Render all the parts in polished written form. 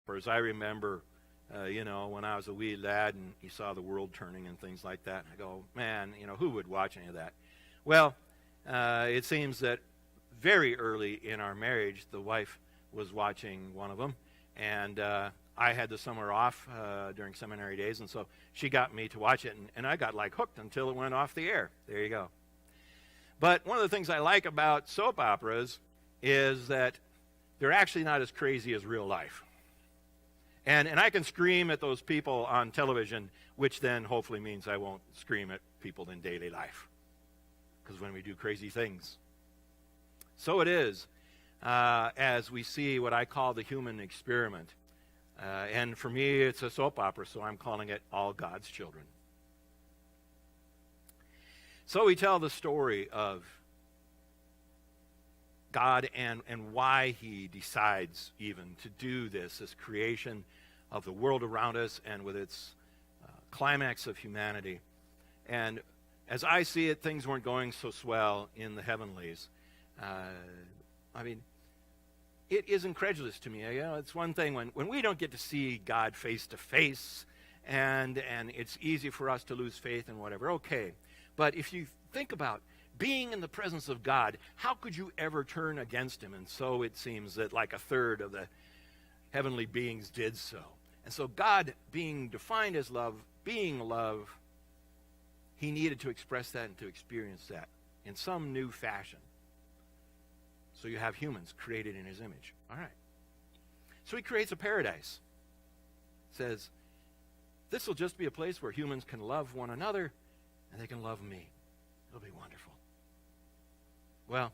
operas. I remember, when I was a wee lad and you saw the world turning and things like that. And I go, man, who would watch any of that? Well, it seems that very early in our marriage, the wife was watching one of them. And I had the summer off during seminary days. And so she got me to watch it. And I got like hooked until it went off the air. There you go. But one of the things I like about soap operas is that they're actually not as crazy as real life. And I can scream at those people on television, which then hopefully means I won't scream at people in daily life. Because when we do crazy things. So it is as we see what I call the human experiment. And for me, it's a soap opera, so I'm calling it All God's Children. So we tell the story of God and why he decides even to do this creation of the world around us and with its climax of humanity. And as I see it, things weren't going so swell in the heavenlies. It is incredulous to me. It's one thing when we don't get to see God face to face, and it's easy for us to lose faith and whatever. Okay. But if you think about being in the presence of God, how could you ever turn against him? And so it seems that like a third of the heavenly beings did so. And so God, being defined as love, being love, he needed to express that and to experience that in some new fashion. So you have humans created in his image. All right. So he creates a paradise. Says, this will just be a place where humans can love one another and they can love me. It'll be wonderful. Well,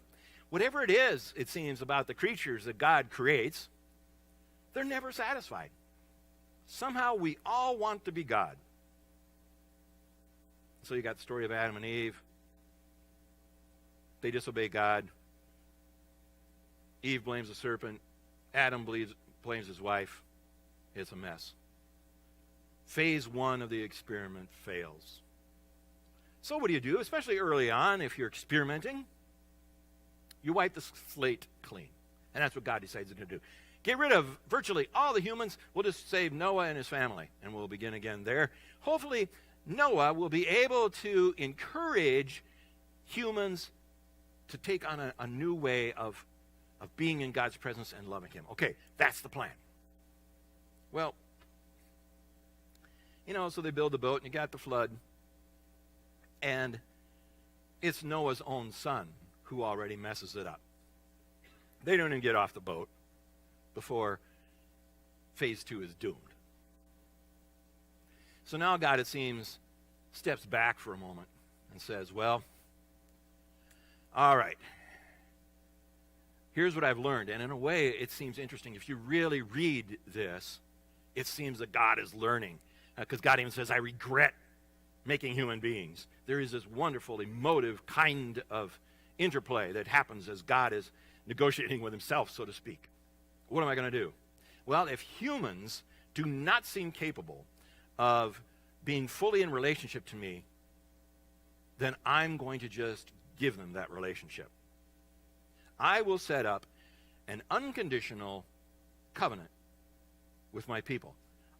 whatever it is, it seems, about the creatures that God creates, they're never satisfied. Somehow we all want to be God. So you got the story of Adam and Eve. They disobey God. Eve blames the serpent. Adam blames his wife. It's a mess. Phase 1 of the experiment fails. So what do? Especially early on, if you're experimenting, you wipe the slate clean. And that's what God decides to do. Get rid of virtually all the humans. We'll just save Noah and his family, and we'll begin again there. Hopefully, Noah will be able to encourage humans to take on a new way of being in God's presence and loving him. Okay, that's the plan. Well, so they build the boat, and you got the flood. And it's Noah's own son who already messes it up. They don't even get off the boat before phase 2 is doomed. So now God, it seems, steps back for a moment and says, well, all right, here's what I've learned. And in a way, it seems interesting. If you really read this, it seems that God is learning. Because God even says, I regret making human beings. There is this wonderful, emotive kind of interplay that happens as God is negotiating with himself, so to speak. What am I going to do? Well, if humans do not seem capable of being fully in relationship to me, then I'm going to just give them that relationship. I will set up an unconditional covenant with my people.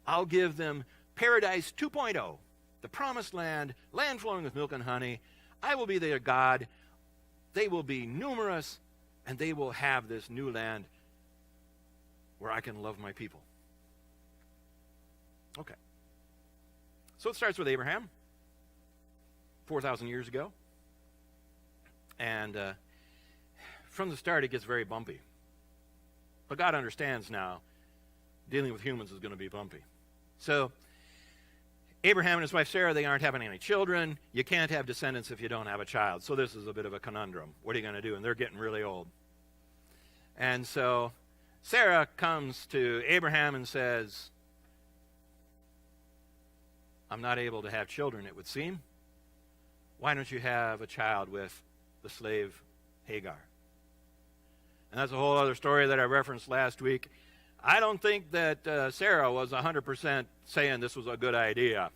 I'll give them Paradise 2.0, the promised land, land flowing with milk and honey. I will be their God. They will be numerous, and they will have this new land where I can love my people. Okay. So it starts with Abraham, 4,000 years ago. And from the start, it gets very bumpy. But God understands now dealing with humans is going to be bumpy. So Abraham and his wife Sarah, they aren't having any children. You can't have descendants if you don't have a child. So this is a bit of a conundrum. What are you going to do? And they're getting really old. And so Sarah comes to Abraham and says, I'm not able to have children, it would seem. Why don't you have a child with the slave Hagar? And that's a whole other story that I referenced last week. I don't think that Sarah was 100% saying this was a good idea.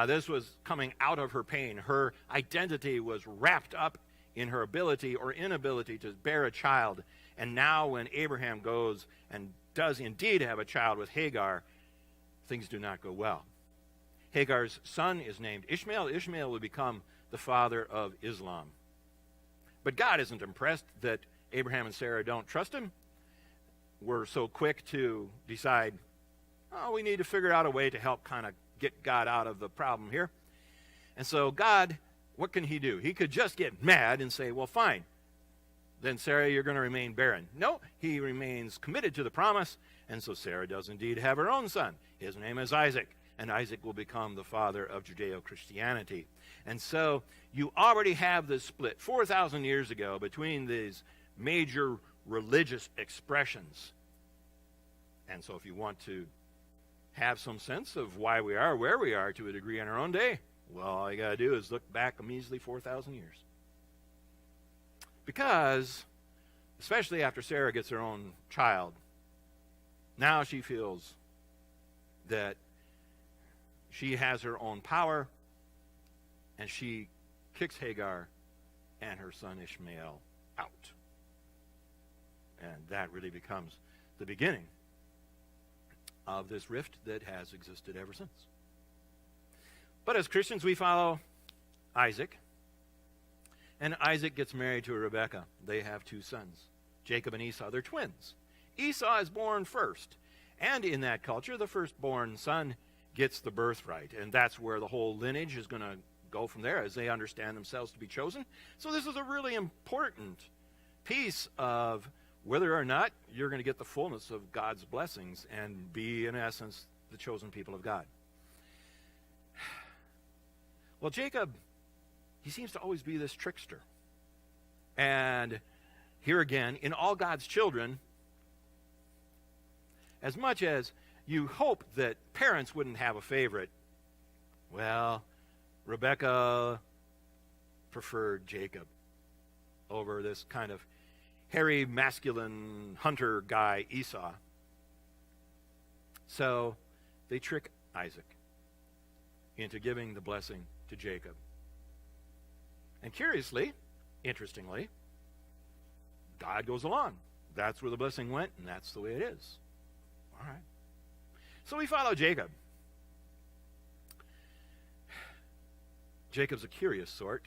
This was coming out of her pain. Her identity was wrapped up in her ability or inability to bear a child. And now when Abraham goes and does indeed have a child with Hagar, things do not go well. Hagar's son is named Ishmael. Ishmael will become the father of Islam. But God isn't impressed that Abraham and Sarah don't trust him. We're so quick to decide, oh, we need to figure out a way to help kind of get God out of the problem here. And so God, what can he do? He could just get mad and say, well, fine. Then Sarah, you're going to remain barren. No, he remains committed to the promise. And so Sarah does indeed have her own son. His name is Isaac. And Isaac will become the father of Judeo-Christianity. And so you already have this split 4,000 years ago between these major religious expressions. And so if you want to have some sense of why we are where we are to a degree in our own day, well, all you got to do is look back a measly 4,000 years. Because, especially after Sarah gets her own child, now she feels that she has her own power, and she kicks Hagar and her son Ishmael out. And that really becomes the beginning of this rift that has existed ever since. But as Christians, we follow Isaac. And Isaac gets married to Rebekah. They have two sons, Jacob and Esau. They're twins. Esau is born first. And in that culture, the firstborn son gets the birthright. And that's where the whole lineage is going to go from there as they understand themselves to be chosen. So this is a really important piece of whether or not you're going to get the fullness of God's blessings and be, in essence, the chosen people of God. Well, Jacob, he seems to always be this trickster. And here again, in all God's children, as much as you hope that parents wouldn't have a favorite, well, Rebekah preferred Jacob over this kind of hairy, masculine hunter guy, Esau. So they trick Isaac into giving the blessing to Jacob. And curiously, interestingly, God goes along. That's where the blessing went, and that's the way it is. All right. So we follow Jacob. Jacob's a curious sort,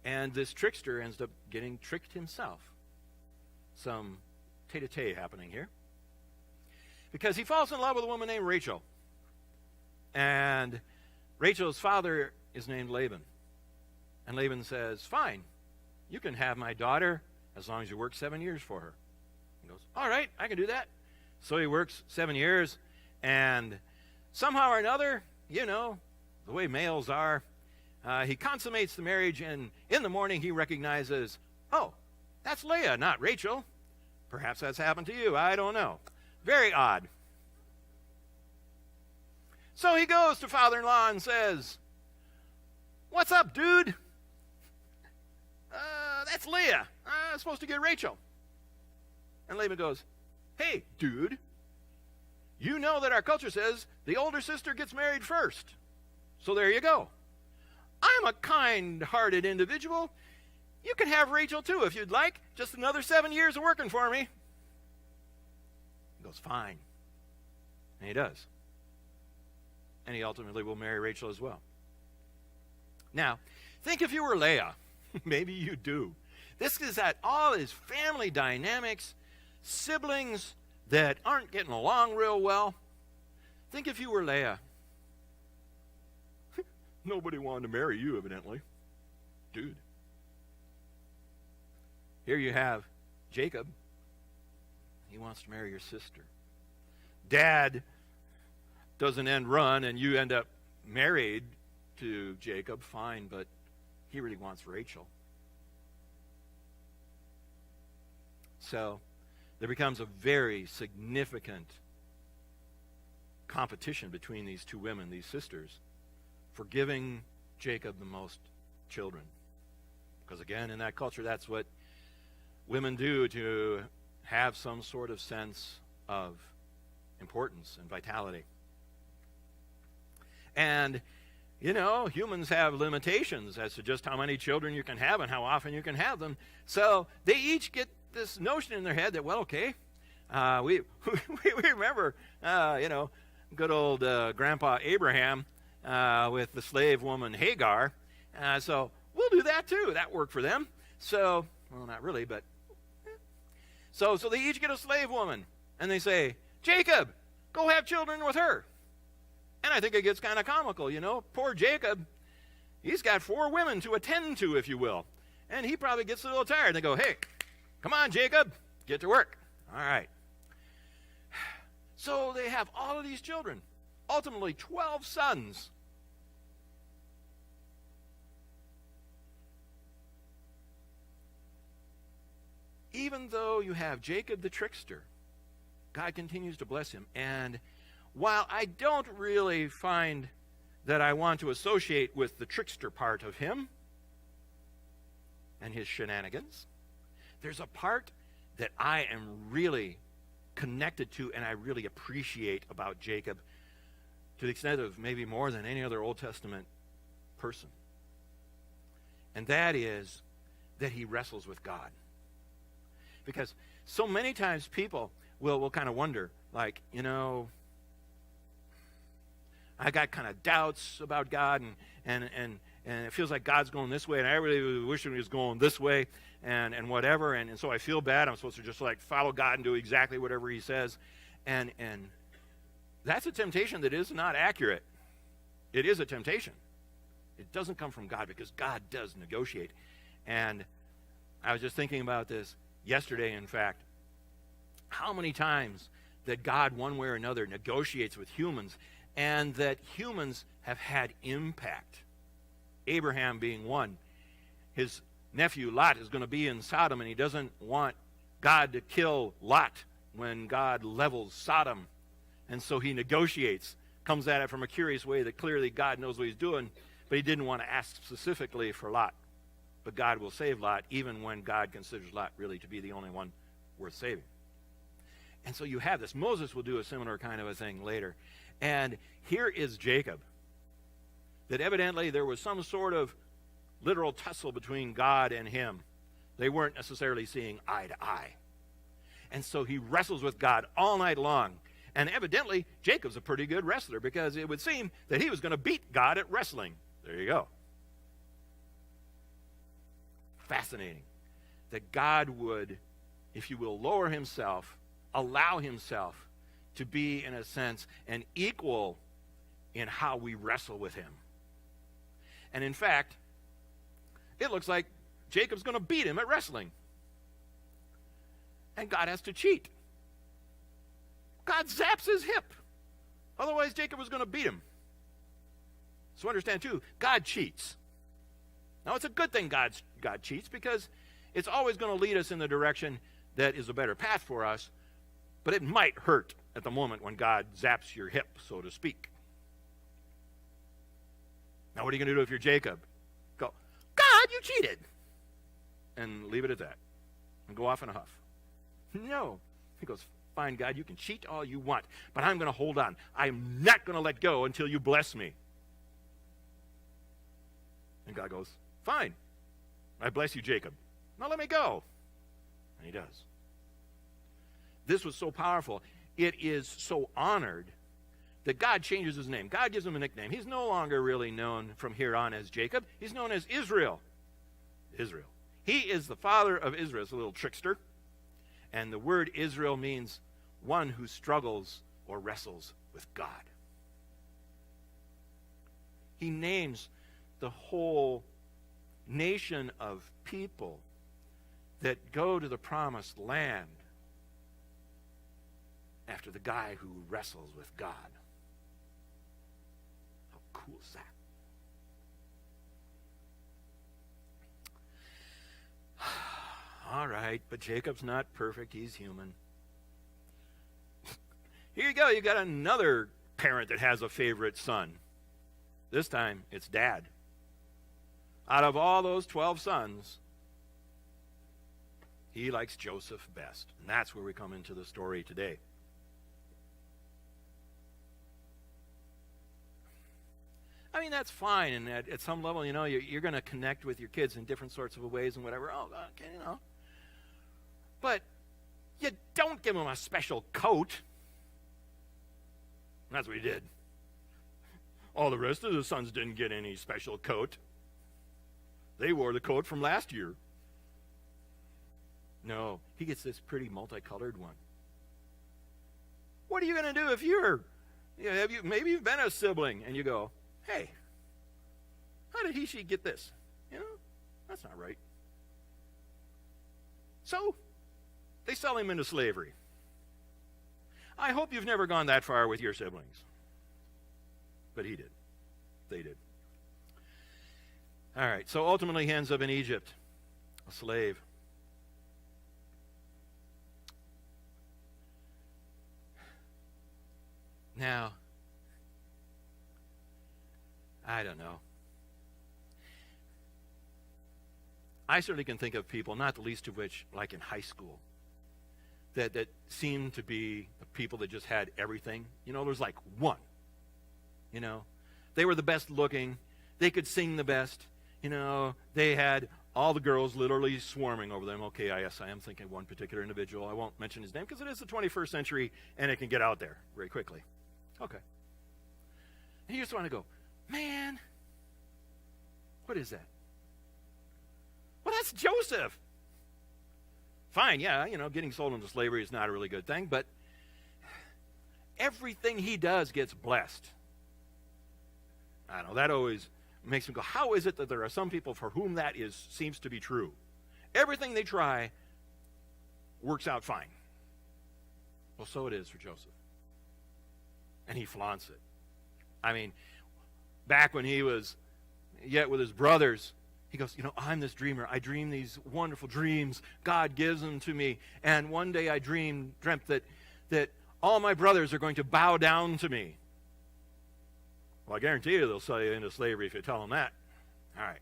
and this trickster ends up getting tricked himself. Some tete-a-tete happening here. Because he falls in love with a woman named Rachel. And Rachel's father is named Laban. And Laban says, fine, you can have my daughter as long as you work 7 years for her. He goes, all right, I can do that. So he works 7 years, and somehow or another, you know, the way males are, he consummates the marriage, and in the morning he recognizes, oh, that's Leah, not Rachel. Perhaps that's happened to you. I don't know. Very odd. So he goes to father-in-law and says, what's up, dude? That's Leah. I'm supposed to get Rachel. And Laban goes, hey, dude, you know that our culture says the older sister gets married first. So there you go. I'm a kind-hearted individual. You can have Rachel too if you'd like. Just another 7 years of working for me. He goes, fine. And he does. And he ultimately will marry Rachel as well. Now, think if you were Leah. Maybe you do. This is that all his family dynamics, siblings that aren't getting along real well. Think if you were Leah. Nobody wanted to marry you, evidently. Dude. Here you have Jacob. He wants to marry your sister. Dad does an end run, and you end up married to Jacob. Fine, but he really wants Rachel. So there becomes a very significant competition between these two women, these sisters, for giving Jacob the most children. Because again, in that culture, that's what women do to have some sort of sense of importance and vitality. And humans have limitations as to just how many children you can have and how often you can have them. So they each get this notion in their head that, well, okay, we remember, good old Grandpa Abraham with the slave woman Hagar. So we'll do that too. That worked for them. So, well, not really, but so they each get a slave woman, and they say, Jacob, go have children with her. And I think it gets kind of comical, Poor Jacob, he's got 4 women to attend to, if you will. And he probably gets a little tired. They go, hey, come on, Jacob, get to work. All right. So they have all of these children, ultimately 12 sons. Even though you have Jacob the trickster, God continues to bless him. And while I don't really find that I want to associate with the trickster part of him and his shenanigans, there's a part that I am really connected to and I really appreciate about Jacob, to the extent of maybe more than any other Old Testament person. And that is that he wrestles with God. Because so many times people will kind of wonder, like, I got kind of doubts about God, and it feels like God's going this way, and I really wish he was going this way, and whatever, and so I feel bad. I'm supposed to just like follow God and do exactly whatever he says, and that's a temptation that is not accurate. It is a temptation. It doesn't come from God, because God does negotiate. And I was just thinking about this yesterday, in fact, how many times that God, one way or another, negotiates with humans, and that humans have had impact. Abraham being one. His nephew Lot is going to be in Sodom, and he doesn't want God to kill Lot when God levels Sodom. And so he negotiates, comes at it from a curious way that clearly God knows what he's doing, but he didn't want to ask specifically for Lot. But God will save Lot, even when God considers Lot really to be the only one worth saving. And so you have this. Moses will do a similar kind of a thing later. And here is Jacob, that evidently there was some sort of literal tussle between God and him. They weren't necessarily seeing eye to eye. And so he wrestles with God all night long. And evidently, Jacob's a pretty good wrestler, because it would seem that he was going to beat God at wrestling. There you go. Fascinating that God would, if you will, lower himself, allow himself to be, in a sense, an equal in how we wrestle with him. And in fact, it looks like Jacob's going to beat him at wrestling. And God has to cheat. God zaps his hip. Otherwise, Jacob was going to beat him. So understand, too, God cheats. Now, it's a good thing God cheats, because it's always going to lead us in the direction that is a better path for us, but it might hurt at the moment when God zaps your hip, so to speak. Now, what are you going to do if you're Jacob? Go, God, you cheated! And leave it at that. And go off in a huff. No. He goes, fine, God, you can cheat all you want, but I'm going to hold on. I'm not going to let go until you bless me. And God goes, fine. I bless you, Jacob. Now let me go. And he does. This was so powerful. It is so honored that God changes his name. God gives him a nickname. He's no longer really known from here on as Jacob. He's known as Israel. Israel. He is the father of Israel. It's a little trickster. And the word Israel means one who struggles or wrestles with God. He names the whole nation of people that go to the promised land after the guy who wrestles with God. How cool is that? All right, but Jacob's not perfect. He's human. Here you go. You got another parent that has a favorite son. This time, it's dad. Out of all those 12 sons, he likes Joseph best. And that's where we come into the story today. I mean, that's fine. And at some level, you're going to connect with your kids in different sorts of ways and whatever. Oh, okay, But you don't give them a special coat. And that's what he did. All the rest of the sons didn't get any special coat. They wore the coat from last year. No, he gets this pretty multicolored one. What are you going to do if maybe you've been a sibling and you go, hey, how did she get this? That's not right. So, they sell him into slavery. I hope you've never gone that far with your siblings. But he did. They did. All right, so ultimately he ends up in Egypt, a slave. Now, I don't know. I certainly can think of people, not the least of which, like in high school, that seemed to be the people that just had everything. There's like one. They were the best looking. They could sing the best. They had all the girls literally swarming over them. Okay, yes, I am thinking of one particular individual. I won't mention his name because it is the 21st century and it can get out there very quickly. Okay. And you just want to go, man, what is that? Well, that's Joseph. Fine, yeah, getting sold into slavery is not a really good thing, but everything he does gets blessed. I don't know, that always makes me go, how is it that there are some people for whom that seems to be true? Everything they try works out fine. Well, so it is for Joseph. And he flaunts it. I mean, back when he was yet with his brothers, he goes, I'm this dreamer. I dream these wonderful dreams. God gives them to me. And one day I dreamt that all my brothers are going to bow down to me. Well, I guarantee you they'll sell you into slavery if you tell them that. All right.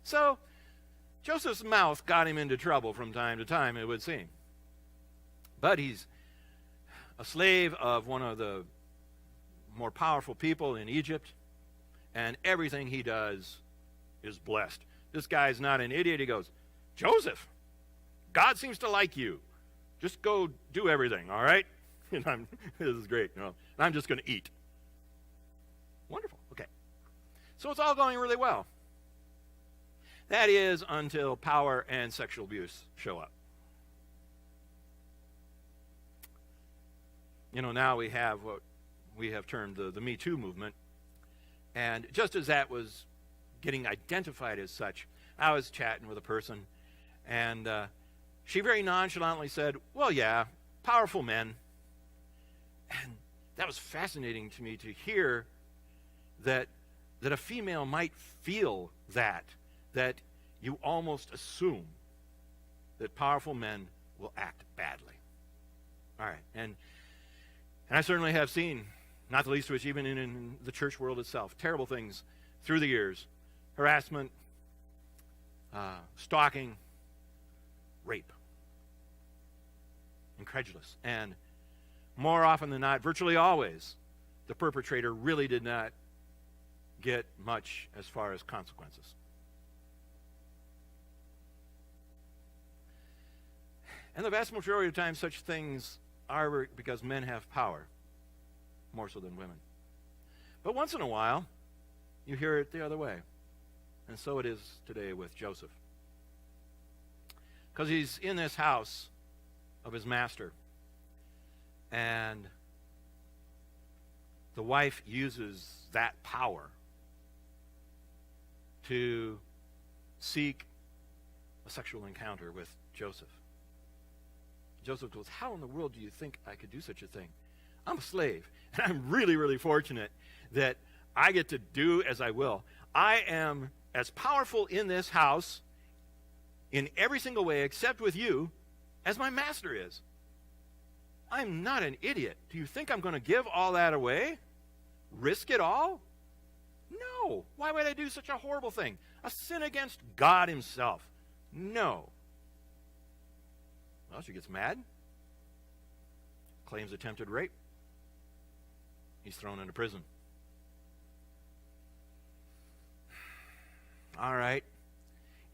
So, Joseph's mouth got him into trouble from time to time, it would seem. But he's a slave of one of the more powerful people in Egypt, and everything he does is blessed. This guy's not an idiot. He goes, Joseph, God seems to like you. Just go do everything, all right? And this is great. I'm just going to eat. Wonderful. Okay. So it's all going really well. That is until power and sexual abuse show up. Now we have what we have termed the Me Too movement. And just as that was getting identified as such, I was chatting with a person, and she very nonchalantly said, well, yeah, powerful men. And that was fascinating to me to hear that a female might feel that you almost assume that powerful men will act badly. All right, and I certainly have seen, not the least of which even in the church world itself, terrible things through the years. Harassment, stalking, rape. Incredulous. And more often than not, virtually always, the perpetrator really did not get much as far as consequences. And the vast majority of times, such things are because men have power, more so than women. But once in a while, you hear it the other way. And so it is today with Joseph. Because he's in this house of his master. And the wife uses that power to seek a sexual encounter with Joseph. Joseph goes, how in the world do you think I could do such a thing? I'm a slave. And I'm really, really fortunate that I get to do as I will. I am as powerful in this house in every single way except with you as my master is. I'm not an idiot. Do you think I'm going to give all that away? Risk it all? No. Why would I do such a horrible thing? A sin against God himself. No. Well, she gets mad. Claims attempted rape. He's thrown into prison. All right.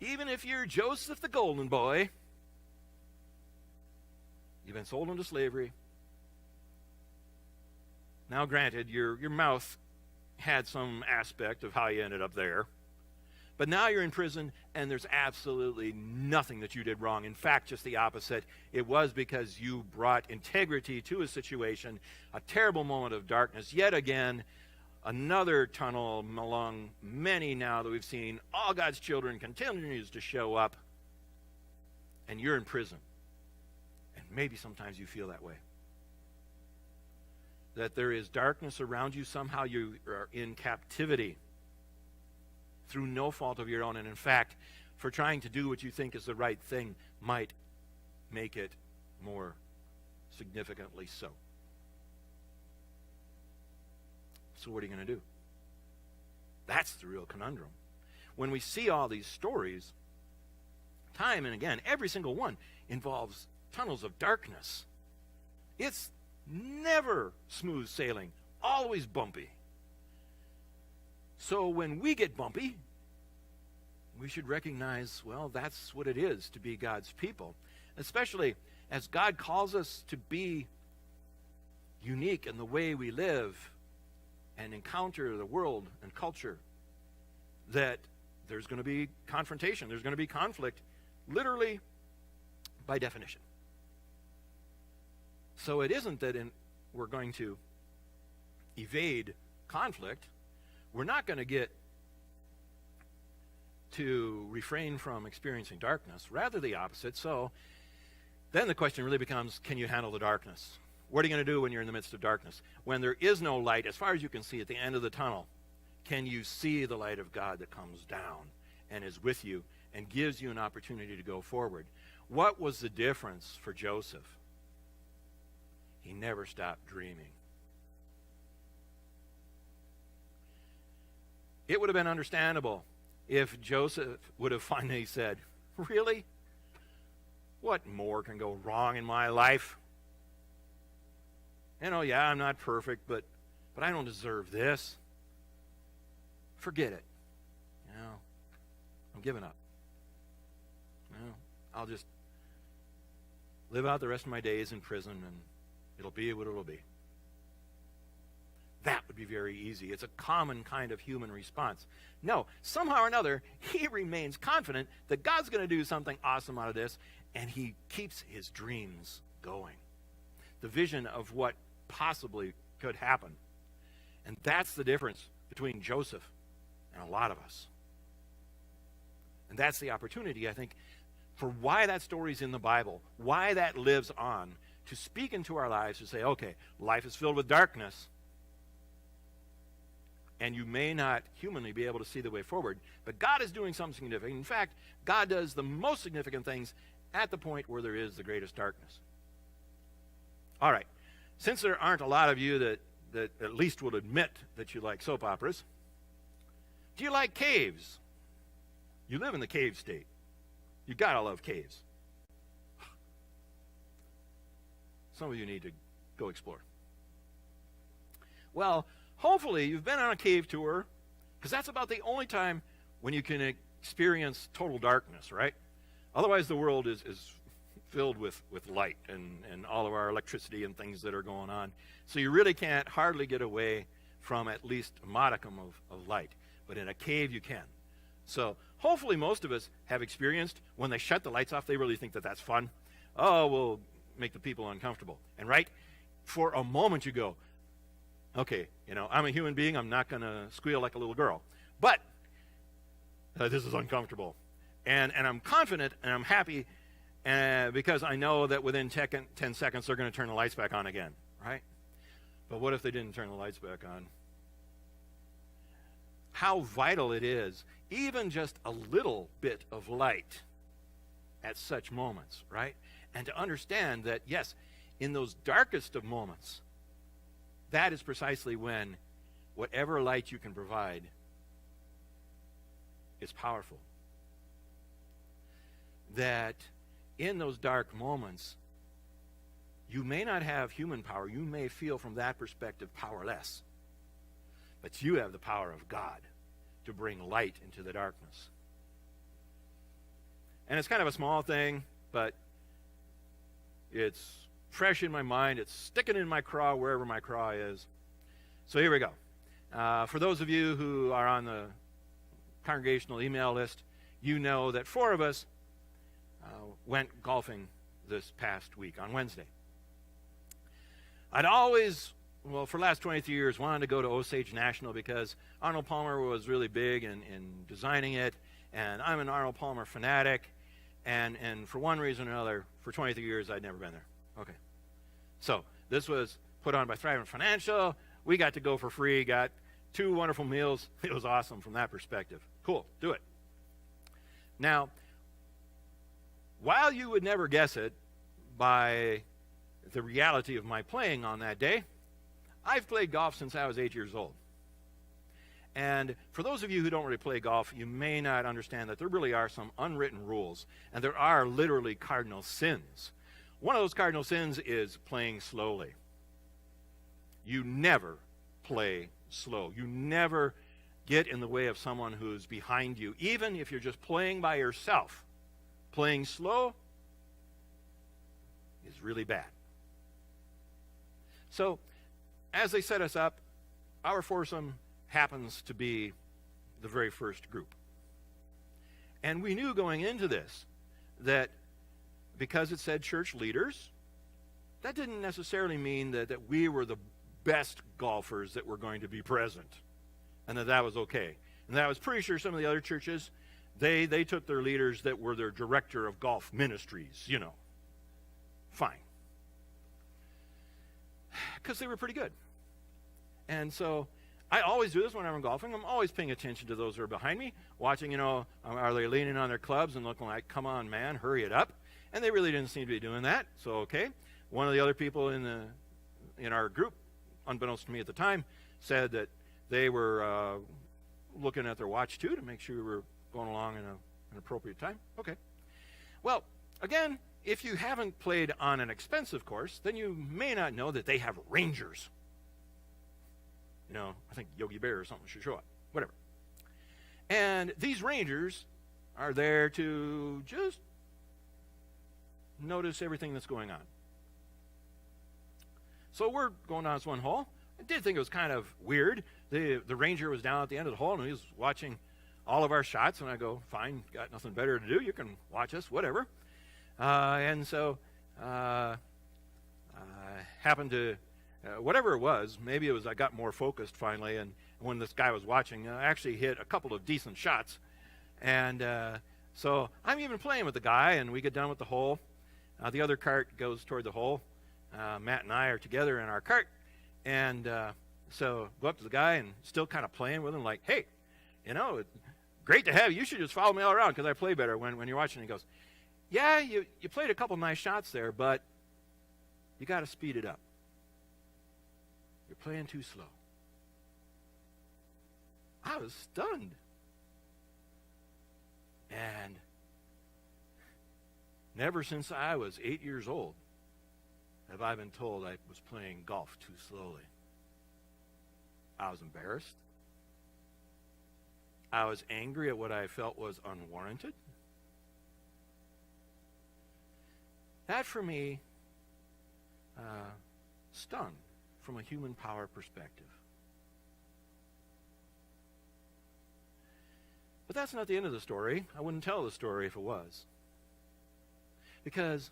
Even if you're Joseph the golden boy, you've been sold into slavery. Now, granted, your mouth had some aspect of how you ended up there. But now you're in prison, and there's absolutely nothing that you did wrong. In fact, just the opposite. It was because you brought integrity to a situation, a terrible moment of darkness. Yet again, another tunnel among many now that we've seen. All God's children continues to show up, and you're in prison. And maybe sometimes you feel that way. That there is darkness around you. Somehow you are in captivity through no fault of your own. And in fact, for trying to do what you think is the right thing might make it more significantly so. So what are you going to do? That's the real conundrum. When we see all these stories, time and again, every single one involves tunnels of darkness. It's never smooth sailing, always bumpy. So when we get bumpy, we should recognize, well, that's what it is to be God's people. Especially as God calls us to be unique in the way we live and encounter the world and culture, that there's going to be confrontation, there's going to be conflict, literally by definition. So it isn't that we're going to evade conflict. We're not going to get to refrain from experiencing darkness. Rather the opposite. So then the question really becomes, can you handle the darkness? What are you going to do when you're in the midst of darkness? When there is no light, as far as you can see at the end of the tunnel, can you see the light of God that comes down and is with you and gives you an opportunity to go forward? What was the difference for Joseph? He never stopped dreaming. It would have been understandable if Joseph would have finally said, really? What more can go wrong in my life? Yeah, I'm not perfect, but I don't deserve this. Forget it. I'm giving up. I'll just live out the rest of my days in prison, and it'll be what it'll be. That would be very easy. It's a common kind of human response. No, somehow or another, he remains confident that God's going to do something awesome out of this, and he keeps his dreams going. The vision of what possibly could happen. And that's the difference between Joseph and a lot of us. And that's the opportunity, I think, for why that story's in the Bible, why that lives on, to speak into our lives, to say, okay, life is filled with darkness, and you may not humanly be able to see the way forward, but God is doing something significant. In fact, God does the most significant things at the point where there is the greatest darkness. All right, since there aren't a lot of you that at least will admit that you like soap operas, do you like caves? You live in the cave state. You gotta love caves. Some of you need to go explore. Well, hopefully you've been on a cave tour, because that's about the only time when you can experience total darkness, right? Otherwise the world is filled with light and all of our electricity and things that are going on. So you really can't hardly get away from at least a modicum of light. But in a cave you can. So hopefully most of us have experienced when they shut the lights off, they really think that that's fun. Oh, we'll make the people uncomfortable. And right, for a moment you go, okay, I'm a human being. I'm not going to squeal like a little girl. But this is uncomfortable. And I'm confident and I'm happy because I know that within 10 seconds they're going to turn the lights back on again, right? But what if they didn't turn the lights back on? How vital it is, even just a little bit of light at such moments, right? And to understand that, yes, in those darkest of moments, that is precisely when whatever light you can provide is powerful. That in those dark moments, you may not have human power. You may feel from that perspective powerless. But you have the power of God to bring light into the darkness. And it's kind of a small thing, but it's fresh in my mind. It's sticking in my craw wherever my craw is. So here we go. For those of you who are on the congregational email list, you know that 4 of us went golfing this past week on Wednesday. I'd always, for the last 23 years, wanted to go to Osage National because Arnold Palmer was really big in designing it, and I'm an Arnold Palmer fanatic, and for one reason or another, for 23 years, I'd never been there. Okay. So this was put on by Thrivent Financial. We got to go for free, got 2 wonderful meals. It was awesome from that perspective. Cool, do it. Now, while you would never guess it by the reality of my playing on that day, I've played golf since I was 8 years old. And for those of you who don't really play golf, you may not understand that there really are some unwritten rules, and there are literally cardinal sins. One of those cardinal sins is playing slowly. You never play slow. You never get in the way of someone who's behind you, even if you're just playing by yourself. Playing slow is really bad. So, as they set us up, our foursome happens to be the very first group. And we knew going into this that because it said church leaders, that didn't necessarily mean that we were the best golfers that were going to be present, and that was okay. And I was pretty sure some of the other churches, they took their leaders that were their director of golf ministries, Fine. Because they were pretty good. And so I always do this when I'm golfing. I'm always paying attention to those who are behind me, watching, are they leaning on their clubs and looking like, come on, man, hurry it up. And they really didn't seem to be doing that. So, okay. One of the other people in our group, unbeknownst to me at the time, said that they were looking at their watch, too, to make sure we were going along in an appropriate time. Okay. Well, again, if you haven't played on an expensive course, then you may not know that they have rangers. I think Yogi Bear or something should show up. Whatever. And these rangers are there to just notice everything that's going on. So we're going down this one hole. I did think it was kind of weird. The ranger was down at the end of the hole, and he was watching all of our shots, and I go, fine, got nothing better to do. You can watch us, whatever. And so I happened to, whatever it was, maybe it was I got more focused finally, and when this guy was watching, I actually hit a couple of decent shots. And so I'm even playing with the guy, and we get done with the hole. The other cart goes toward the hole. Matt and I are together in our cart, and so go up to the guy and still kind of playing with him like, hey, it's great to have you. You should just follow me all around because I play better when you're watching. He goes, yeah, you played a couple nice shots there, but you got to speed it up. You're playing too slow. I was stunned. And never since I was 8 years old have I been told I was playing golf too slowly. I was embarrassed. I was angry at what I felt was unwarranted. That, for me, stung from a human power perspective. But that's not the end of the story. I wouldn't tell the story if it was. Because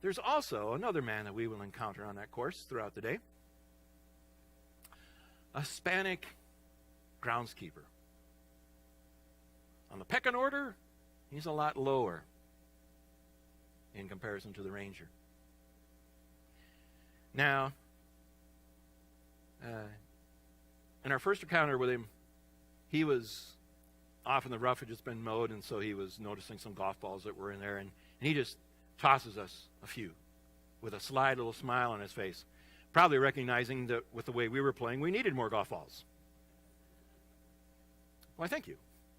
there's also another man that we will encounter on that course throughout the day. A Hispanic groundskeeper. On the pecking order, he's a lot lower in comparison to the ranger. Now, in our first encounter with him, he was off in the rough, had just been mowed, and so he was noticing some golf balls that were in there, and he just tosses us a few with a sly little smile on his face, probably recognizing that with the way we were playing, we needed more golf balls. Why, thank you.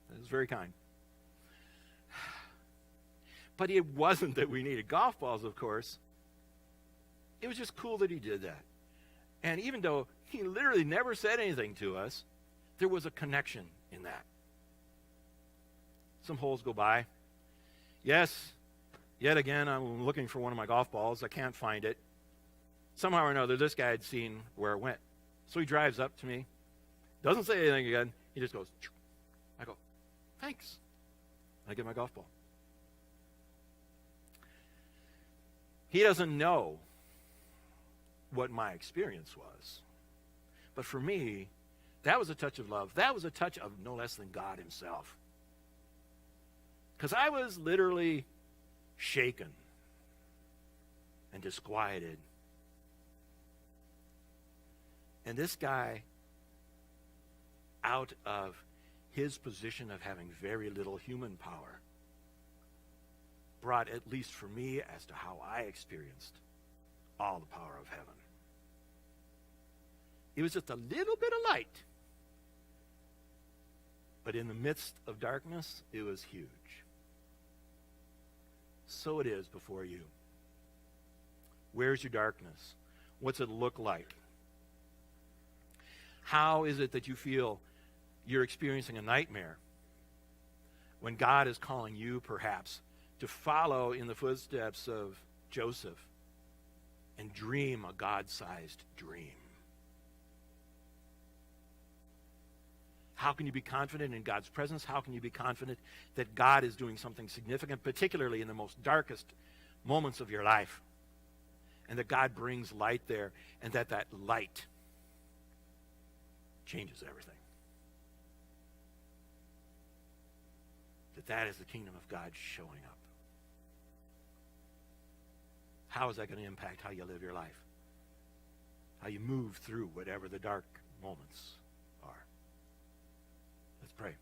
That was very kind. But it wasn't that we needed golf balls, of course. It was just cool that he did that. And even though he literally never said anything to us, there was a connection in that. Some holes go by. Yes, yet again, I'm looking for one of my golf balls. I can't find it. Somehow or another, this guy had seen where it went. So he drives up to me, doesn't say anything again. He just goes, Choo. I go, thanks. I get my golf ball. He doesn't know what my experience was. But for me, that was a touch of love. That was a touch of no less than God himself. Because I was literally shaken and disquieted. And this guy, out of his position of having very little human power, brought, at least for me, as to how I experienced all the power of heaven. It was just a little bit of light. But in the midst of darkness, it was huge. So it is before you. Where's your darkness? What's it look like? How is it that you feel you're experiencing a nightmare when God is calling you, perhaps, to follow in the footsteps of Joseph and dream a God-sized dream? How can you be confident in God's presence? How can you be confident that God is doing something significant, particularly in the most darkest moments of your life? And that God brings light there, and that light changes everything. That is the kingdom of God showing up. How is that going to impact how you live your life? How you move through whatever the dark moments are? Let's pray.